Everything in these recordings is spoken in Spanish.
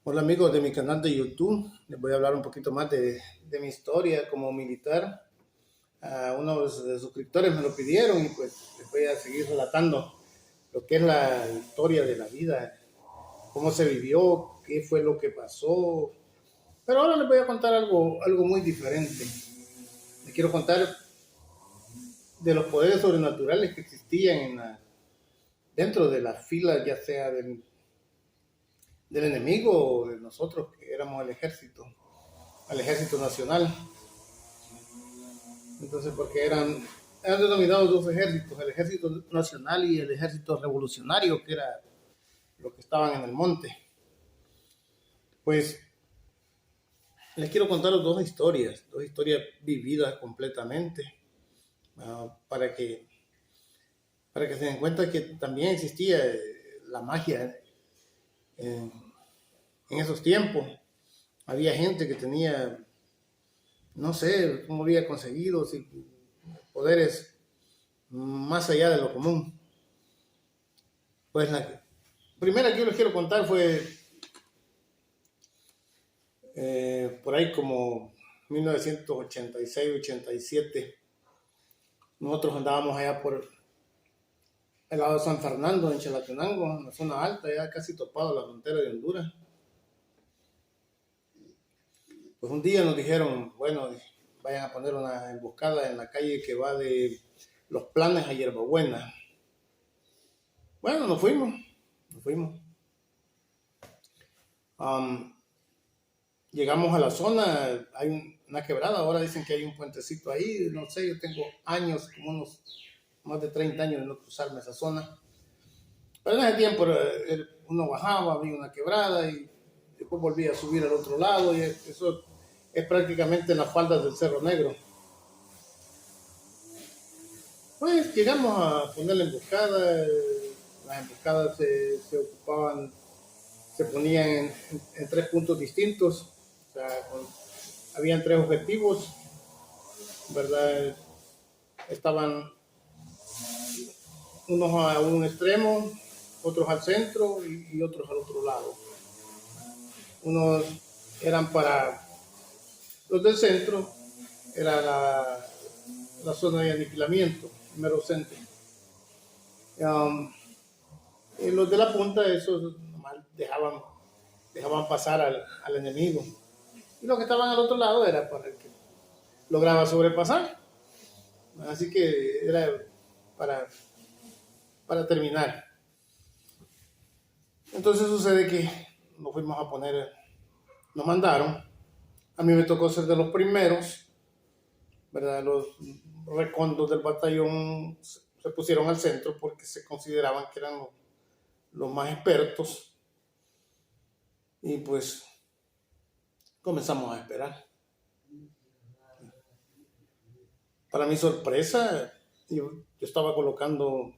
Hola amigos de mi canal de YouTube, les voy a hablar un poquito más de mi historia como militar. Unos suscriptores me lo pidieron y pues les voy a seguir relatando lo que es la historia de la vida, cómo se vivió, qué fue lo que pasó. Pero ahora les voy a contar algo muy diferente. Les quiero contar de los poderes sobrenaturales que existían dentro de las filas, ya sea del enemigo o de nosotros que éramos el ejército nacional. Entonces, porque eran denominados dos ejércitos, el ejército nacional y el ejército revolucionario, que era los que estaban en el monte. Pues les quiero contar dos historias vividas completamente, para para que se den cuenta que también existía la magia en, en esos tiempos. Había gente que tenía, no sé cómo había conseguido poderes más allá de lo común. Pues la primera que yo les quiero contar fue por ahí como 1986-87. Nosotros andábamos allá por el lado de San Fernando, en Chalatenango, en la zona alta, ya casi topado la frontera de Honduras. Pues un día nos dijeron, bueno, vayan a poner una emboscada en la calle que va de Los Planes a Hierbabuena. Bueno, nos fuimos. Um, Llegamos a la zona, hay una quebrada, ahora dicen que hay un puentecito ahí, no sé, yo tengo años, como unos más de 30 años de no cruzarme esa zona. Pero en ese tiempo uno bajaba, había una quebrada y después volvía a subir al otro lado y eso es prácticamente en las faldas del Cerro Negro. Pues llegamos a poner la emboscada, las emboscadas se ocupaban, se ponían en tres puntos distintos, o sea, habían tres objetivos, ¿verdad? Estaban unos a un extremo, otros al centro y otros al otro lado. Unos eran para los del centro, era la zona de aniquilamiento, mero centro. Y los de la punta, esos nomás dejaban pasar al enemigo. Y los que estaban al otro lado era para el que lograba sobrepasar. Así que era para, para terminar. Entonces sucede que nos fuimos a poner, nos mandaron. A mí me tocó ser de los primeros, ¿verdad? Los recondos del batallón se pusieron al centro porque se consideraban que eran los más expertos. Y pues comenzamos a esperar. Para mi sorpresa, yo estaba colocando,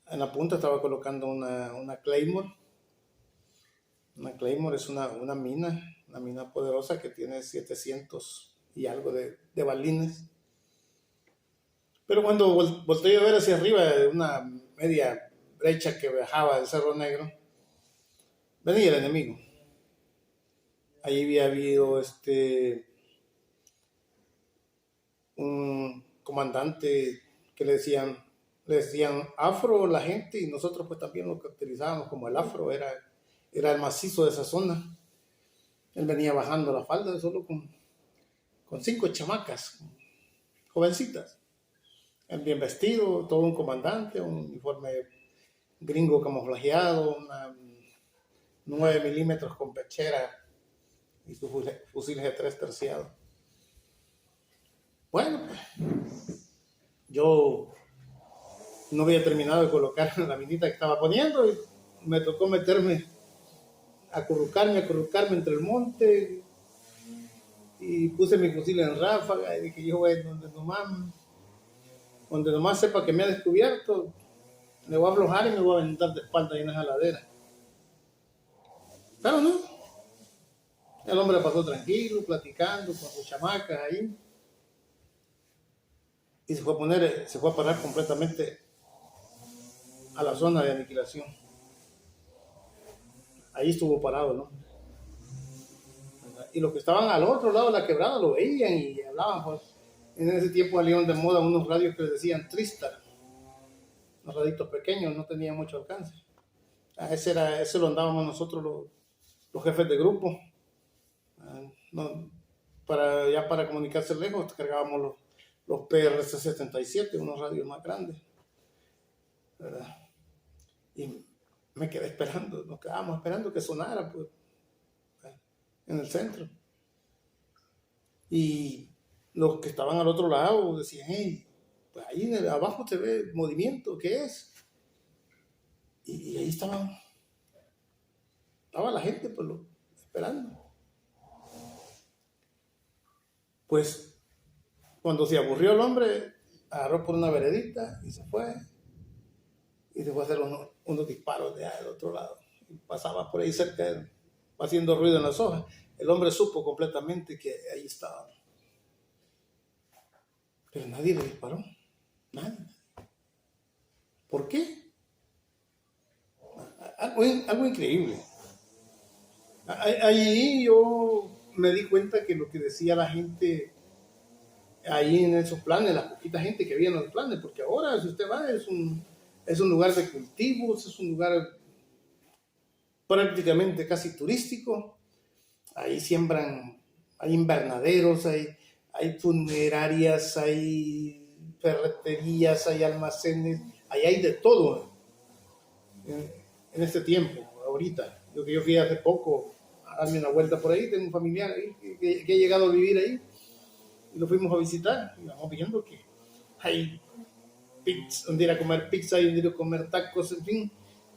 en la punta estaba colocando una Claymore. Una Claymore es una mina poderosa que tiene 700 y algo de balines. Pero cuando volteé a ver hacia arriba, de una media brecha que bajaba del Cerro Negro, venía el enemigo. Ahí había habido un comandante que le decían afro la gente, y nosotros pues también lo caracterizábamos como el afro, era el macizo de esa zona. Él venía bajando la falda solo con 5 chamacas, jovencitas. Él bien vestido, todo un comandante, un uniforme gringo camuflajeado, una 9 milímetros con pechera y sus fusiles de 3 terciados. Bueno, pues yo no había terminado de colocar la minita que estaba poniendo y me tocó meterme, acurrucarme entre el monte, y puse mi fusil en ráfaga y dije yo, donde nomás sepa que me ha descubierto, me voy a aflojar y me voy a aventar de espalda ahí en esa ladera. Pero no, el hombre pasó tranquilo, platicando con sus chamacas ahí, y se fue a parar completamente a la zona de aniquilación. Ahí estuvo parado, ¿no? Y los que estaban al otro lado de la quebrada lo veían y hablaban. Pues. En ese tiempo salieron de moda unos radios que les decían Tristar, unos raditos pequeños, no tenían mucho alcance. Ese lo andábamos nosotros los jefes de grupo. No, para comunicarse lejos cargábamos los PRC-77, unos radios más grandes, ¿verdad? Y me quedé esperando, nos quedábamos esperando que sonara, pues, en el centro. Y los que estaban al otro lado decían, hey, pues ahí abajo se ve movimiento, ¿qué es? Y ahí estaba la gente, pues, esperando. Pues cuando se aburrió el hombre, agarró por una veredita y se fue. Y se fue a hacer unos disparos de allá del otro lado. Y pasaba por ahí cerca, haciendo ruido en las hojas. El hombre supo completamente que ahí estaba. Pero nadie le disparó. Nadie. ¿Por qué? Algo increíble. Allí yo me di cuenta que lo que decía la gente ahí en esos planes, la poquita gente que había en los planes, porque ahora si usted va es un lugar de cultivos, es un lugar prácticamente casi turístico. Ahí siembran, hay invernaderos, hay funerarias, hay ferreterías, hay almacenes, ahí hay de todo en este tiempo, ahorita. Yo fui hace poco a darme una vuelta por ahí, tengo un familiar ahí que ha llegado a vivir ahí y lo fuimos a visitar y vamos viendo que hay donde ir a comer pizza, hay donde ir a comer tacos, en fin,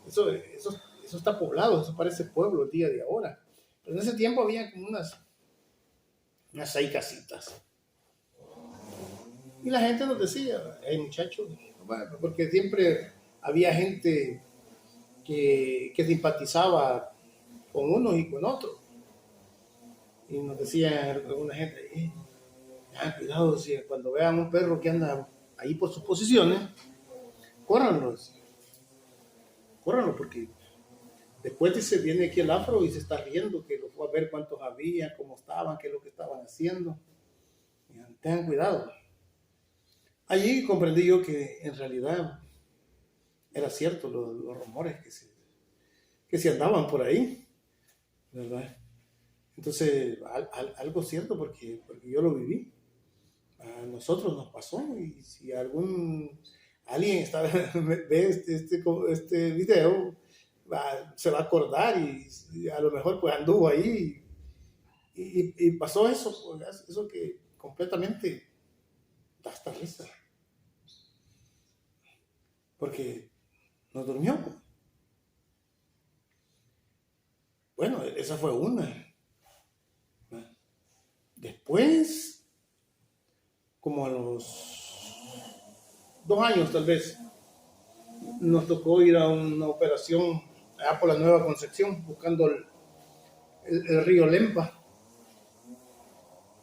eso está poblado, eso parece pueblo el día de ahora. Pero en ese tiempo había como unas 6 casitas. Y la gente nos decía, hey muchachos, bueno, porque siempre había gente que simpatizaba con unos y con otros. Y nos decía alguna gente, cuidado, si cuando vean un perro que anda ahí por sus posiciones, córranlo, porque después se viene aquí el afro y se está riendo, que lo fue a ver cuántos había, cómo estaban, qué es lo que estaban haciendo. Y tengan cuidado. Allí comprendí yo que en realidad era cierto los rumores que se andaban por ahí, ¿verdad? Entonces, algo cierto porque yo lo viví. A nosotros nos pasó y si alguien ve este video, se va a acordar y a lo mejor pues anduvo ahí y pasó eso, pues, eso que completamente da hasta risa. Porque nos durmió. Bueno, esa fue una. Después, como a los 2 años tal vez, nos tocó ir a una operación allá por la Nueva Concepción, buscando el río Lempa.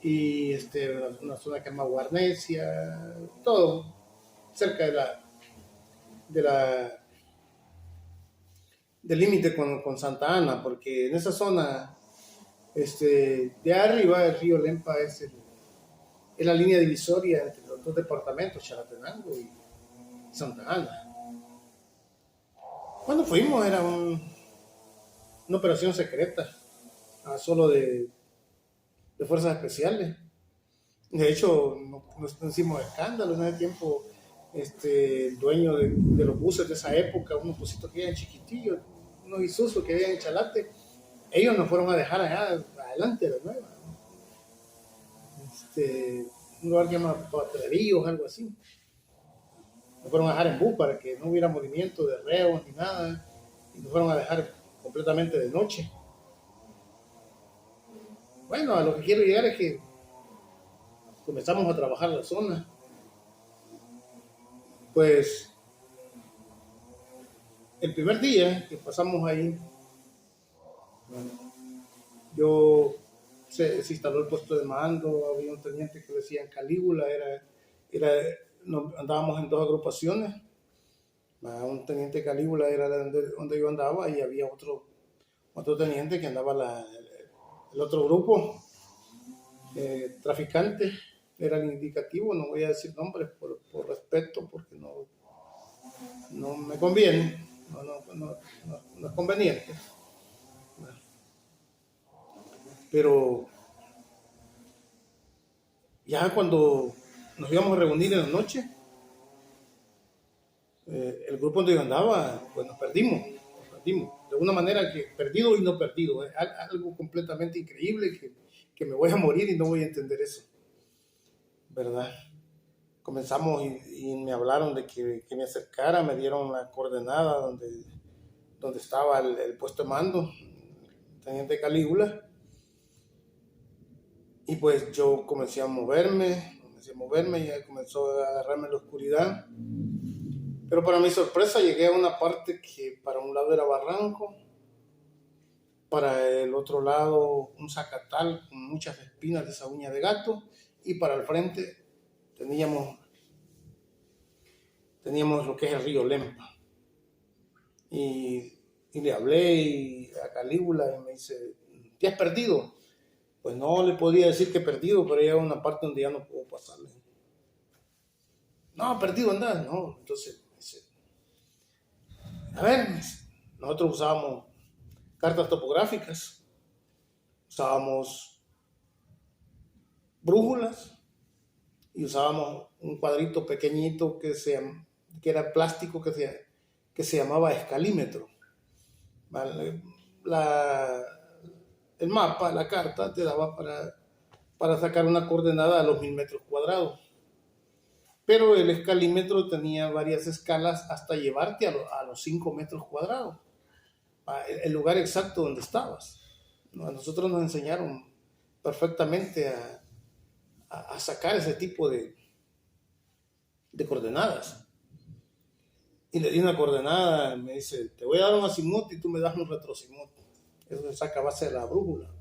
Y una zona que se llama Guarnesia, todo cerca del límite con Santa Ana, porque en esa zona de arriba el río Lempa es la línea divisoria entre los dos departamentos, Chalatenango y Santa Ana. Cuando fuimos era una operación secreta, solo de fuerzas especiales. De hecho, no hicimos escándalo en ese tiempo. El dueño de los buses de esa época, unos busitos que eran chiquitillos, unos Isuzu que habían en Chalate, ellos nos fueron a dejar allá adelante de nueva. Un lugar que se llama Patrerillos, algo así. Nos fueron a dejar en bus para que no hubiera movimiento de reos ni nada. Y nos fueron a dejar completamente de noche. Bueno, a lo que quiero llegar es que comenzamos a trabajar la zona. Pues el primer día que pasamos ahí, se instaló el puesto de mando, había un teniente que le decían Calígula, andábamos en 2 agrupaciones. Un teniente Calígula era donde yo andaba y había otro teniente que andaba el otro grupo. traficante era el indicativo, no voy a decir nombres por respeto, porque no me conviene, no es conveniente. Pero ya cuando nos íbamos a reunir en la noche, el grupo donde yo andaba, pues nos perdimos. De una manera que perdido y no perdido. Es algo completamente increíble que me voy a morir y no voy a entender eso. ¿Verdad? Comenzamos y me hablaron de que me acercara, me dieron la coordenada donde estaba el puesto de mando, el teniente Calígula. Y pues yo comencé a moverme y ya comenzó a agarrarme la oscuridad. Pero para mi sorpresa llegué a una parte que para un lado era barranco, para el otro lado un zacatal con muchas espinas de esa uña de gato, y para el frente teníamos lo que es el río Lempa. Y le hablé a Calígula y me dice, ¿te has perdido? Pues no le podía decir que he perdido, pero ya una parte donde ya no puedo pasarle. No, perdido andás. No, entonces, dice, a ver, nosotros usábamos cartas topográficas, usábamos brújulas y usábamos un cuadrito pequeñito que era plástico que se llamaba escalímetro. ¿Vale? El mapa, la carta, te daba para sacar una coordenada a los 1000 metros cuadrados. Pero el escalímetro tenía varias escalas hasta llevarte a los 5 metros cuadrados, el lugar exacto donde estabas. A nosotros nos enseñaron perfectamente a sacar ese tipo de coordenadas. Y le di una coordenada, me dice, te voy a dar un azimut y tú me das un retrocimut. Eso se saca a base de la brújula.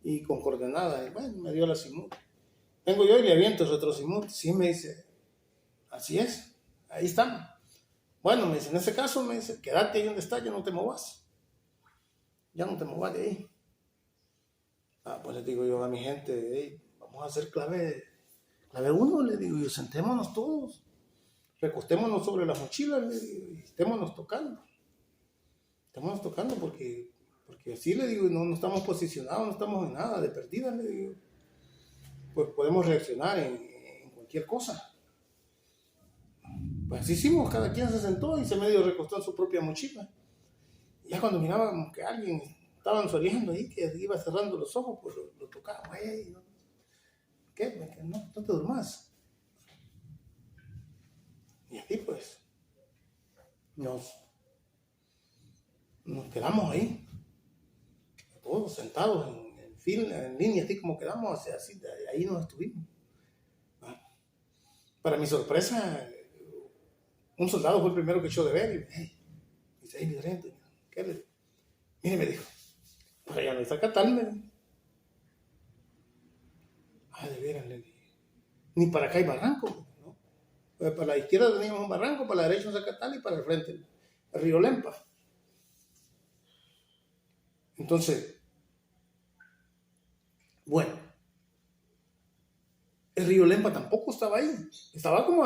Y con coordenadas, y bueno, me dio el azimut. Vengo yo y le aviento el retrocimut. Sí, me dice, así es, ahí estamos. Bueno, me dice, en ese caso, me dice, quédate ahí donde estás, ya no te movas. Ya no te movas de ahí. Pues le digo yo a mi gente, hey, vamos a hacer clave 1, le digo yo, sentémonos todos. Recostémonos sobre las mochilas, le digo, y estémonos tocando. Estémonos tocando porque así le digo, no estamos posicionados, no estamos en nada de perdida, le digo. Pues podemos reaccionar en cualquier cosa. Pues así hicimos, cada quien se sentó y se medio recostó en su propia mochila. Y ya cuando mirábamos que alguien estaba soleando ahí, que iba cerrando los ojos, pues lo tocaba, hey, ¿no? ¿Qué? No te durmas. Y así pues, nos quedamos ahí, todos sentados en línea, así como quedamos, así, ahí nos estuvimos. Para mi sorpresa, un soldado fue el primero que echó de ver y dice, mi sargento, ¿qué le? Mire, me dijo, para allá no hay Zacatal, me dijo. De veras, le dije, ni para acá hay barranco, ¿no? Para la izquierda teníamos un barranco, para la derecha un Zacatal y para el frente el río Lempa. Entonces, bueno, el río Lempa tampoco estaba ahí, estaba como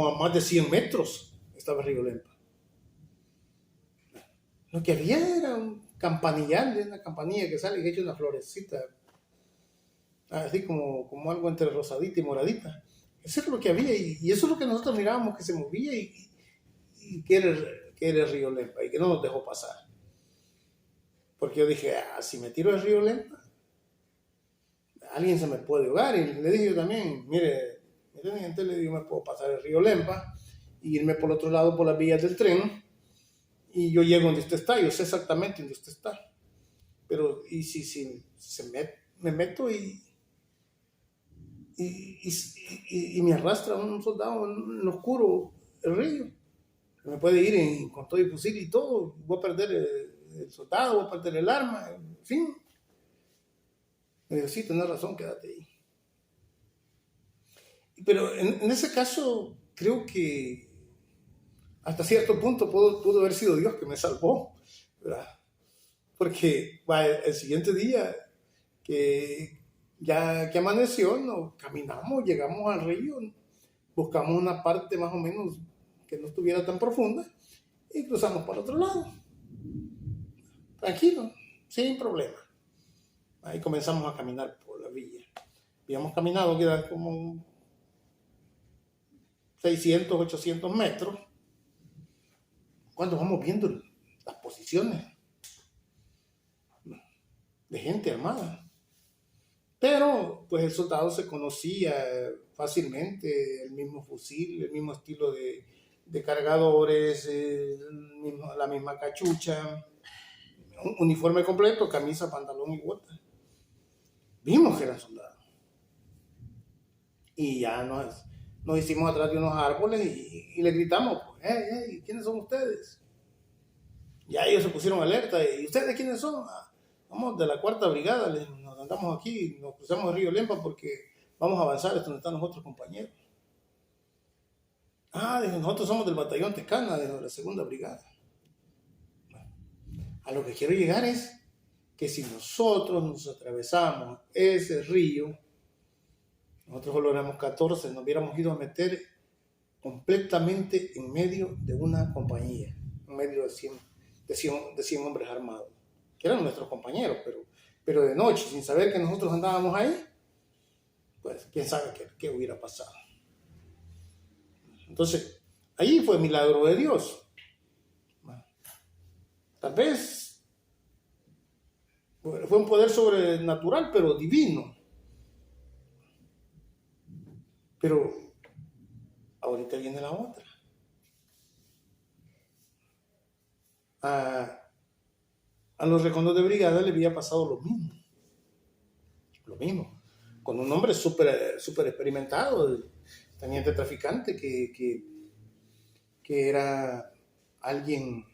a más de 100 metros, estaba el río Lempa. Lo que había era un campanillal, una campanilla que sale y que echa una florecita, así como algo entre rosadita y moradita. Eso es lo que había y eso es lo que nosotros mirábamos que se movía y que era el río Lempa y que no nos dejó pasar. Porque yo dije, si me tiro al río Lempa, alguien se me puede ahogar. Y le dije yo también, mire, gente, le digo, me puedo pasar el río Lempa y irme por el otro lado por las vías del tren y yo llego donde usted está, yo sé exactamente donde usted está. Pero, y si me meto y me arrastra un soldado en lo oscuro, el río, me puede ir con todo el fusil y todo, voy a perder el soldado, voy a perder el arma, en fin. Me dijo, sí, tenés razón, quédate ahí. Pero en ese caso, creo que hasta cierto punto pudo haber sido Dios que me salvó, ¿verdad? Porque el siguiente día que Ya que amaneció, nos caminamos, llegamos al río, buscamos una parte más o menos que no estuviera tan profunda y cruzamos para el otro lado. Tranquilo, sin problema. Ahí comenzamos a caminar por la villa. Habíamos caminado quizás como 600, 800 metros. Cuando vamos viendo las posiciones de gente armada. Pero pues el soldado se conocía fácilmente, el mismo fusil, el mismo estilo de cargadores, la misma cachucha, un uniforme completo, camisa, pantalón y botas. Vimos que eran soldados. Y ya nos hicimos atrás de unos árboles y le gritamos, pues, hey, ¿quiénes son ustedes? Ya ellos se pusieron alerta. ¿Y ustedes quiénes son? Vamos de la 4ª brigada, nos andamos aquí, nos cruzamos el río Lempa porque vamos a avanzar, es donde están los otros compañeros. Dijo, nosotros somos del batallón Tecana, de la 2ª brigada. Bueno, a lo que quiero llegar es que si nosotros nos atravesamos ese río, nosotros solo éramos 14, nos hubiéramos ido a meter completamente en medio de una compañía, en medio de 100 hombres armados, que eran nuestros compañeros, pero de noche, sin saber que nosotros andábamos ahí, pues quién sabe qué hubiera pasado. Entonces, ahí fue milagro de Dios. Tal vez fue un poder sobrenatural, pero divino. Pero ahorita viene la otra. A los recondos de brigada le había pasado lo mismo. Lo mismo. Con un hombre súper experimentado, teniente traficante, que era alguien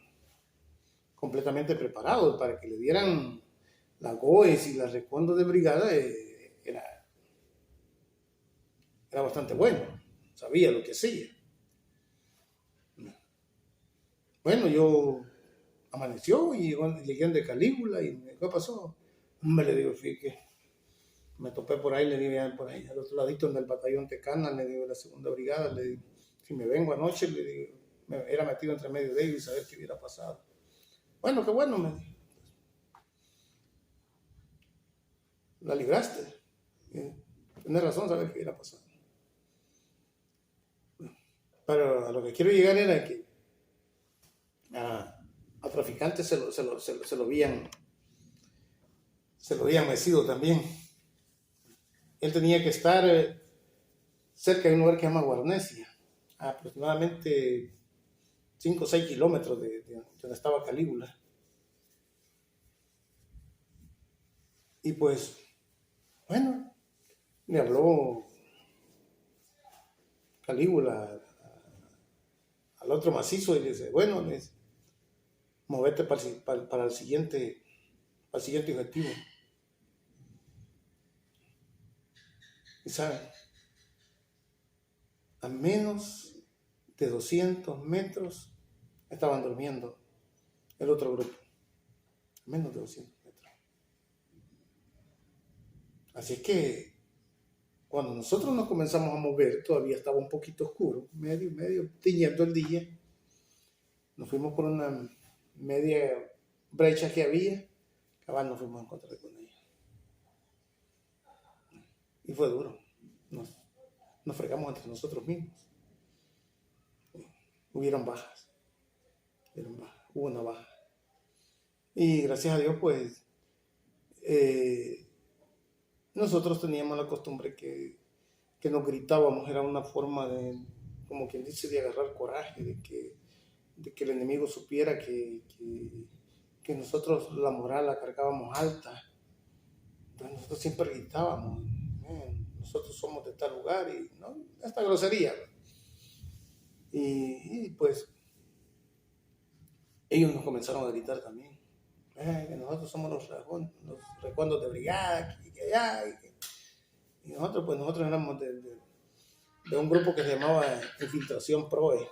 completamente preparado para que le dieran la GOES y la recondo de brigada. Era bastante bueno, sabía lo que hacía. Bueno, yo amaneció y llegué de Calígula y ¿qué pasó? Me le digo, fíjate, me topé por ahí, le digo, por ahí, al otro ladito en el batallón Tecana, le digo, la 2ª brigada, le digo, si me vengo anoche, le digo, me era metido entre medio de ellos y saber qué hubiera pasado. Bueno, qué bueno, me dijo. La libraste. Tienes razón, saber qué hubiera pasado. Pero a lo que quiero llegar era que a traficantes se lo habían mecido también. Él tenía que estar cerca de un lugar que se llama Guarnesia, a aproximadamente 5 o 6 kilómetros de donde estaba Calígula. Y pues, bueno, le habló Calígula al otro macizo y le dice, bueno, movete para el siguiente objetivo. Y saben, a menos de 200 metros estaban durmiendo el otro grupo. A menos de 200 metros. Así es que cuando nosotros nos comenzamos a mover, todavía estaba un poquito oscuro, medio tiñendo el día. Nos fuimos por una media brecha que había, cabal nos fuimos a encontrar con ellos. Y fue duro. Nos fregamos entre nosotros mismos. Hubieron bajas. Hubo una baja. Y gracias a Dios, pues, nosotros teníamos la costumbre que nos gritábamos, era una forma de, como quien dice, de agarrar coraje, de que el enemigo supiera que nosotros la moral la cargábamos alta. Entonces nosotros siempre gritábamos, nosotros somos de tal lugar, y ¿no? Esta grosería. Y pues ellos nos comenzaron a gritar también, que nosotros somos los recuendos de brigada, que allá, y nosotros éramos de un grupo que se llamaba Infiltración PROE.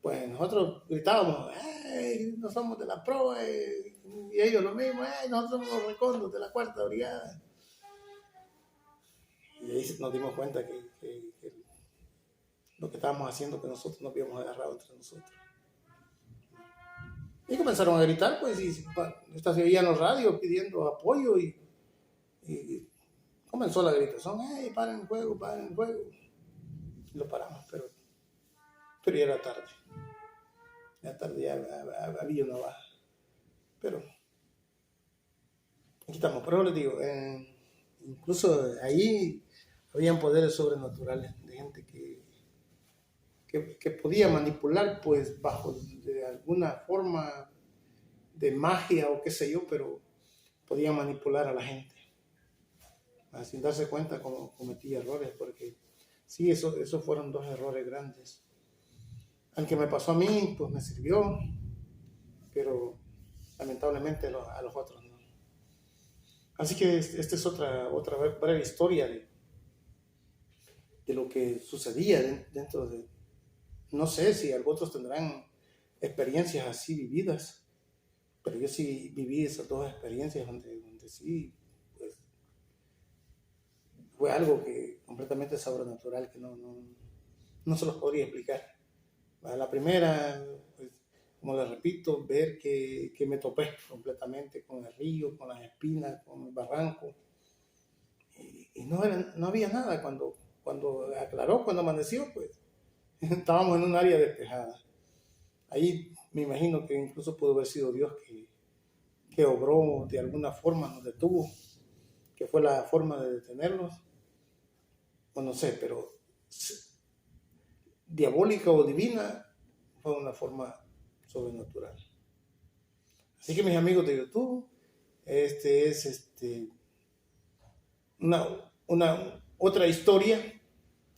Pues nosotros gritábamos, no somos de la PROE, y ellos lo mismo, nosotros somos los recondos de la cuarta brigada. Y ahí nos dimos cuenta que lo que estábamos haciendo, que nosotros nos habíamos agarrado entre nosotros. Y comenzaron a gritar, pues, y se oían los radios pidiendo apoyo y comenzó la gritación, paren el juego, paren el juego. Y lo paramos, pero ya era tarde. Ya tarde, ya había una baja. Pero aquí estamos. Pero les digo, incluso ahí habían poderes sobrenaturales de gente que podía manipular, pues, bajo de alguna forma de magia o qué sé yo, pero podía manipular a la gente. Sin darse cuenta como cometía errores, porque sí, esos fueron 2 errores grandes. Al que me pasó a mí, pues me sirvió, pero lamentablemente a los otros no. Así que esta es otra breve historia de lo que sucedía dentro de... No sé si otros tendrán experiencias así vividas, pero yo sí viví esas 2 experiencias donde sí, pues, fue algo que completamente sobrenatural, que no se los podría explicar. La primera, pues, como les repito, ver que me topé completamente con el río, con las espinas, con el barranco, y no había nada. Cuando aclaró, cuando amaneció, pues estábamos en un área despejada. Ahí me imagino que incluso pudo haber sido Dios que obró de alguna forma, nos detuvo, que fue la forma de detenernos, o no sé, pero diabólica o divina, fue una forma sobrenatural. Así que mis amigos de YouTube, este es una otra historia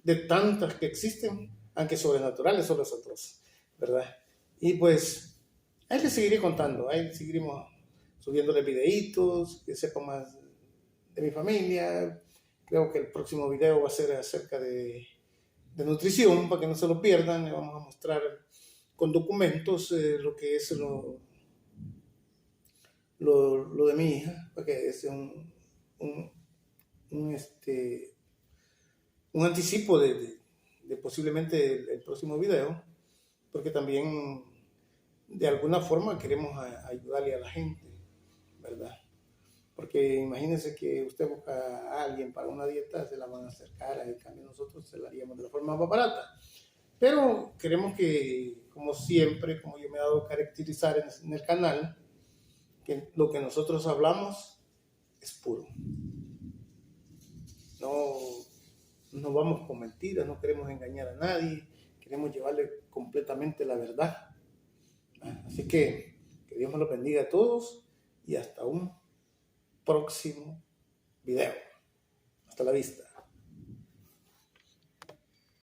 de tantas que existen, aunque sobrenaturales son los otros, ¿verdad? Y pues ahí les seguiré contando, ahí seguiremos subiéndole videitos, que sepan más de mi familia. Creo que el próximo video va a ser acerca de nutrición, para que no se lo pierdan. Le vamos a mostrar con documentos lo que es lo de mi hija, porque es un anticipo de posiblemente el próximo video, porque también de alguna forma queremos ayudarle a la gente, ¿verdad? Porque imagínense que usted busca a alguien para una dieta, se la van a acercar, en cambio nosotros se la haríamos de la forma más barata. Pero queremos que, como siempre, como yo me he dado a caracterizar en el canal, que lo que nosotros hablamos es puro. No vamos con mentiras, no queremos engañar a nadie, queremos llevarle completamente la verdad. Así que Dios me los bendiga a todos y hasta un próximo video. Hasta la vista.